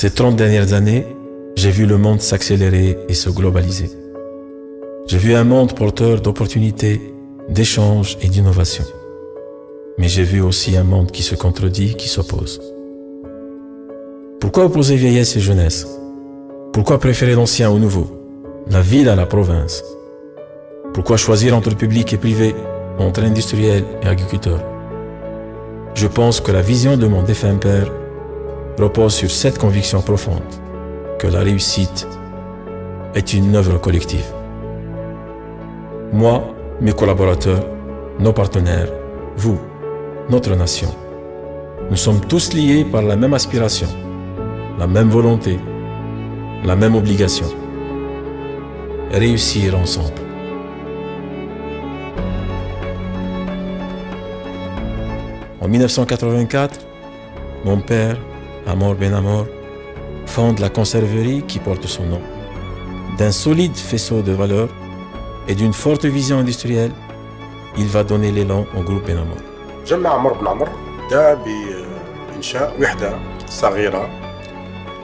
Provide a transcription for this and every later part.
Ces 30 dernières années, j'ai vu le monde s'accélérer et se globaliser. J'ai vu un monde porteur d'opportunités, d'échanges et d'innovation. Mais j'ai vu aussi un monde qui se contredit, qui s'oppose. Pourquoi opposer vieillesse et jeunesse? Pourquoi préférer l'ancien au nouveau, la ville à la province? Pourquoi choisir entre le public et privé, entre industriels et agriculteurs? Je pense que la vision de mon défunt père repose sur cette conviction profonde, que la réussite est une œuvre collective. Moi, mes collaborateurs, nos partenaires, vous, notre nation, nous sommes tous liés par la même aspiration, la même volonté, la même obligation. Réussir ensemble. En 1984, mon père, Amor Ben Amor, fonde la conserverie qui porte son nom. D'un solide faisceau de valeurs et d'une forte vision industrielle, il va donner l'élan au groupe Ben Amor. جمع عمر بن عمر بدأ بإنشاء وحدة صغيرة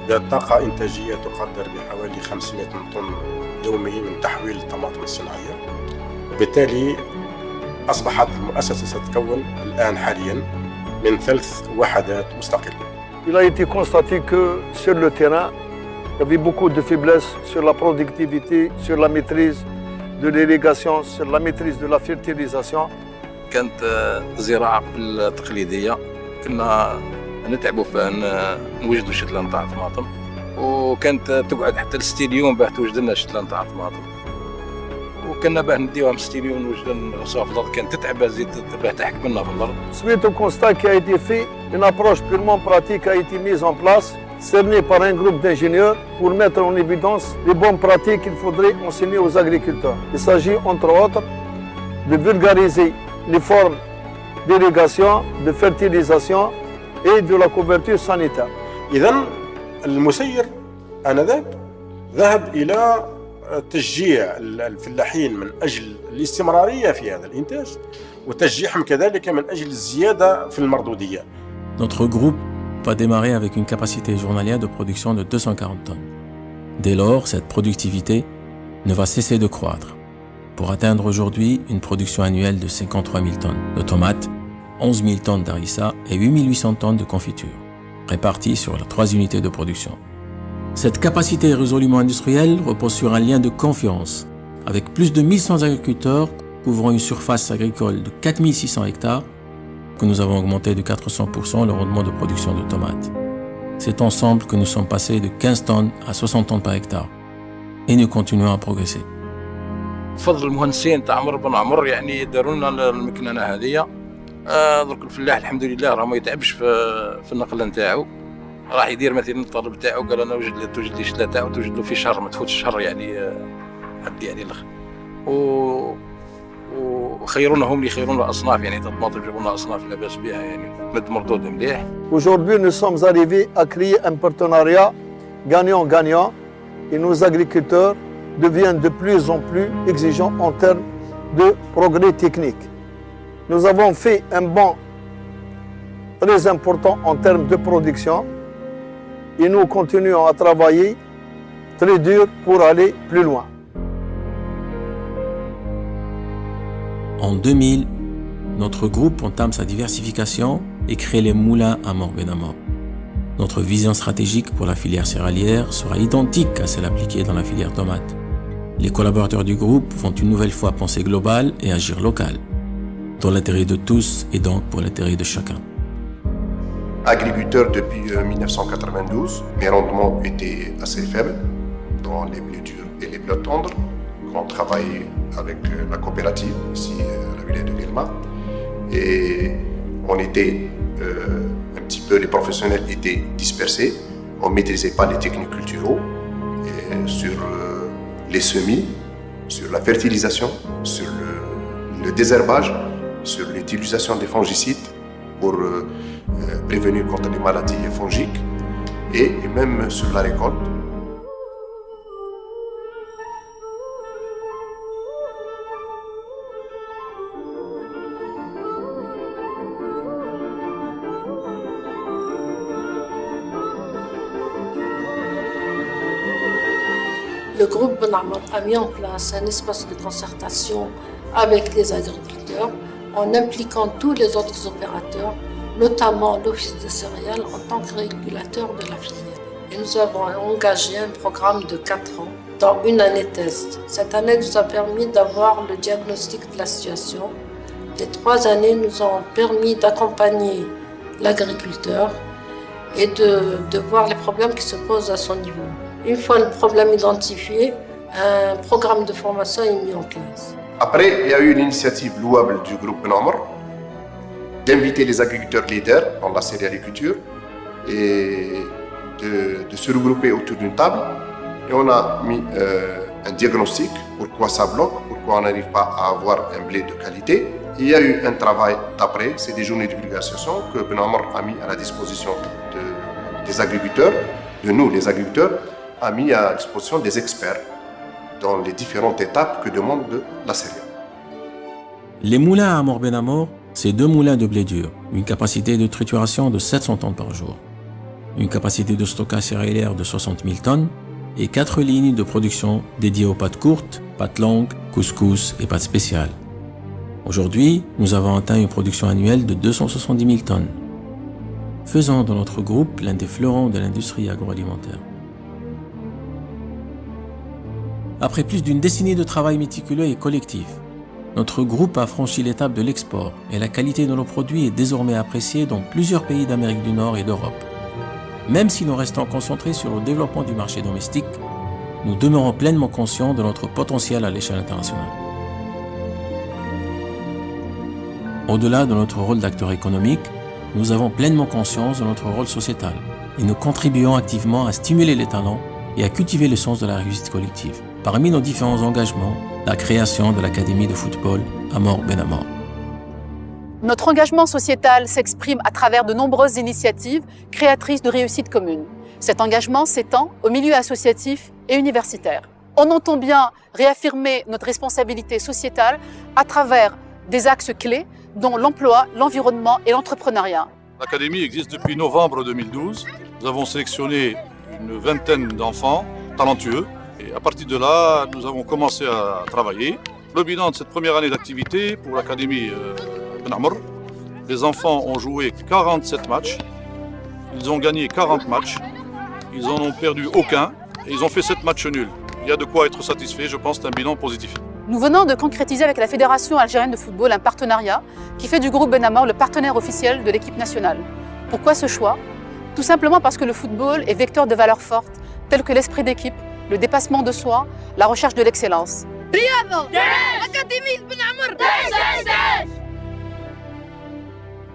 ذات طاقة إنتاجية تقدر بحوالي 500 طن يومي من تحويل الطماطم الصناعية. وبالتالي أصبحت المؤسسة ستتكون الآن حاليا من 3 وحدات مستقلة. Il a été constaté que sur le terrain, il y avait beaucoup de faiblesses sur la productivité, sur la maîtrise de l'irrigation, sur la maîtrise de la fertilisation. كانت الزراعة التقليدية كنا نتعبوا في أن نوجدوا شتلة نتاع طماطم، وكانت تقعد حتى ل60 يوم باه توجد لنا شتلة نتاع طماطم، وكنا باه نديوها من 60 يوم نوجد نغرسوها في الأرض، كانت تتعب زيد باه تحك منها في الأرض. Suite au constat qui a été fait, une approche purement pratique a été mise en place, cernée par un groupe d'ingénieurs pour mettre en évidence les bonnes pratiques qu'il faudrait enseigner aux agriculteurs. Il s'agit entre autres de vulgariser les formes d'irrigation, de fertilisation et de la couverture sanitaire. إذن المسير آنذاك ذهب إلى تشجيع الفلاحين من أجل الاستمرارية في هذا الإنتاج وتشجيعهم كذلك من أجل الزيادة في المردودية. Notre groupe va démarrer avec une capacité journalière de production de 240 tonnes. Dès lors, cette productivité ne va cesser de croître, pour atteindre aujourd'hui une production annuelle de 53 000 tonnes de tomates, 11 000 tonnes d'harissa et 8 800 tonnes de confiture, réparties sur les 3 unités de production. Cette capacité résolument industrielle repose sur un lien de confiance, avec plus de 1100 agriculteurs couvrant une surface agricole de 4 600 hectares, que nous avons augmenté de 400% le rendement de production de tomates. C'est ensemble que nous sommes passés de 15 tonnes à 60 tonnes par hectare, et nous continuons à progresser. بفضل المهندسين تاع عمر بن عمر يعني داروا لنا المكننه هذه. درك الفلاح الحمد لله راه ما يتعبش في النقله نتاعو، راح يدير مثلا الطلب تاعو قال انا توجد لي شتله تاعو توجد له في شهر ما تفوتش شهر يعني حد يعني الاخر. وخيرونا هم اللي خيرونا اصناف يعني الطماطم جابوا لنا اصناف لاباس بها يعني مد مردود مليح. Aujourd'hui, nous sommes arrivés à créer un partenariat gagnant-gagnant et nos agriculteurs deviennent de plus en plus exigeants en termes de progrès technique. Nous avons fait un bond très important en termes de production et nous continuons à travailler très dur pour aller plus loin. En 2000, notre groupe entame sa diversification et crée les moulins Amor Ben Amor. Notre vision stratégique pour la filière céréalière sera identique à celle appliquée dans la filière tomate. Les collaborateurs du groupe vont une nouvelle fois penser global et agir local, dans l'intérêt de tous et donc pour l'intérêt de chacun. Agriculteur depuis 1992, mes rendements étaient assez faibles dans les blés durs et les blés tendres. On travaille avec la coopérative ici à la wilaya de Guelma et on était un petit peu, les professionnels étaient dispersés, on ne maîtrisait pas les techniques culturaux sur les semis, sur la fertilisation, sur le désherbage, sur l'utilisation des fongicides pour prévenir contre les maladies fongiques et même sur la récolte. le groupe Ben Amr a mis en place un espace de concertation avec les agriculteurs en impliquant tous les autres opérateurs, notamment l'Office des céréales en tant que régulateur de la filière. Et nous avons engagé un programme de 4 ans dans une année test. Cette année nous a permis d'avoir le diagnostic de la situation. Les 3 années nous ont permis d'accompagner l'agriculteur et de voir les problèmes qui se posent à son niveau. Une fois le problème identifié, un programme de formation est mis en place. Après, il y a eu une initiative louable du groupe Ben Amr d'inviter les agriculteurs leaders dans la céréaliculture et de se regrouper autour d'une table. Et on a mis un diagnostic, pourquoi ça bloque, pourquoi on n'arrive pas à avoir un blé de qualité. Il y a eu un travail d'après, c'est des journées de vulgarisation que Ben Amr a mis à la disposition des agriculteurs, de nous les agriculteurs, a mis à disposition des experts dans les différentes étapes que demande la céréale. Les moulins à Amr Ben Amr, c'est 2 moulins de blé dur, une capacité de trituration de 700 tonnes par jour, une capacité de stockage céréalière de 60 000 tonnes et 4 lignes de production dédiées aux pâtes courtes, pâtes longues, couscous et pâtes spéciales. Aujourd'hui, nous avons atteint une production annuelle de 270 000 tonnes, faisant de notre groupe l'un des fleurons de l'industrie agroalimentaire. Après plus d'une décennie de travail méticuleux et collectif, notre groupe a franchi l'étape de l'export et la qualité de nos produits est désormais appréciée dans plusieurs pays d'Amérique du Nord et d'Europe. Même si nous restons concentrés sur le développement du marché domestique, nous demeurons pleinement conscients de notre potentiel à l'échelle internationale. Au-delà de notre rôle d'acteur économique, nous avons pleinement conscience de notre rôle sociétal et nous contribuons activement à stimuler les talents et à cultiver le sens de la réussite collective. Parmi nos différents engagements, la création de l'Académie de football Amr Ben Amr. Notre engagement sociétal s'exprime à travers de nombreuses initiatives créatrices de réussite commune. Cet engagement s'étend au milieu associatif et universitaire. On entend bien réaffirmer notre responsabilité sociétale à travers des axes clés dont l'emploi, l'environnement et l'entrepreneuriat. L'Académie existe depuis novembre 2012. Nous avons sélectionné une vingtaine d'enfants talentueux et à partir de là, nous avons commencé à travailler. Le bilan de cette première année d'activité pour l'Académie Ben Amr, les enfants ont joué 47 matchs, ils ont gagné 40 matchs, ils n'en ont perdu aucun et ils ont fait 7 matchs nuls. Il y a de quoi être satisfait, je pense, c'est un bilan positif. Nous venons de concrétiser avec la Fédération algérienne de football un partenariat qui fait du groupe Ben Amr le partenaire officiel de l'équipe nationale. Pourquoi ce choix? Tout simplement parce que le football est vecteur de valeurs fortes, telles que l'esprit d'équipe, le dépassement de soi, la recherche de l'excellence.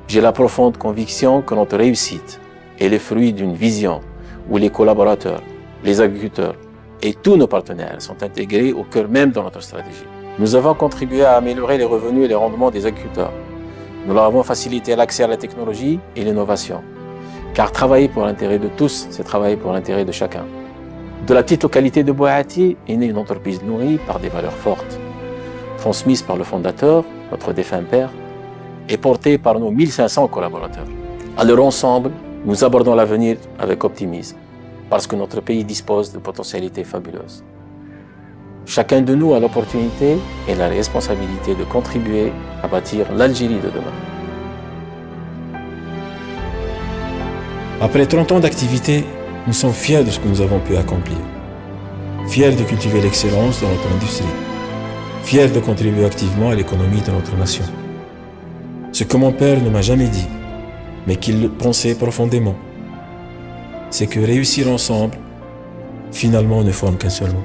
J'ai la profonde conviction que notre réussite est le fruit d'une vision où les collaborateurs, les agriculteurs et tous nos partenaires sont intégrés au cœur même de notre stratégie. Nous avons contribué à améliorer les revenus et les rendements des agriculteurs. Nous leur avons facilité l'accès à la technologie et l'innovation. Car travailler pour l'intérêt de tous, c'est travailler pour l'intérêt de chacun. De la petite localité de Bouati est née une entreprise nourrie par des valeurs fortes, transmises par le fondateur, notre défunt père, et portée par nos 1500 collaborateurs. Alors ensemble, nous abordons l'avenir avec optimisme, parce que notre pays dispose de potentialités fabuleuses. Chacun de nous a l'opportunité et la responsabilité de contribuer à bâtir l'Algérie de demain. Après 30 ans d'activité, nous sommes fiers de ce que nous avons pu accomplir. Fiers de cultiver l'excellence dans notre industrie. Fiers de contribuer activement à l'économie de notre nation. Ce que mon père ne m'a jamais dit, mais qu'il le pensait profondément, c'est que réussir ensemble, finalement, ne forme qu'un seul mot.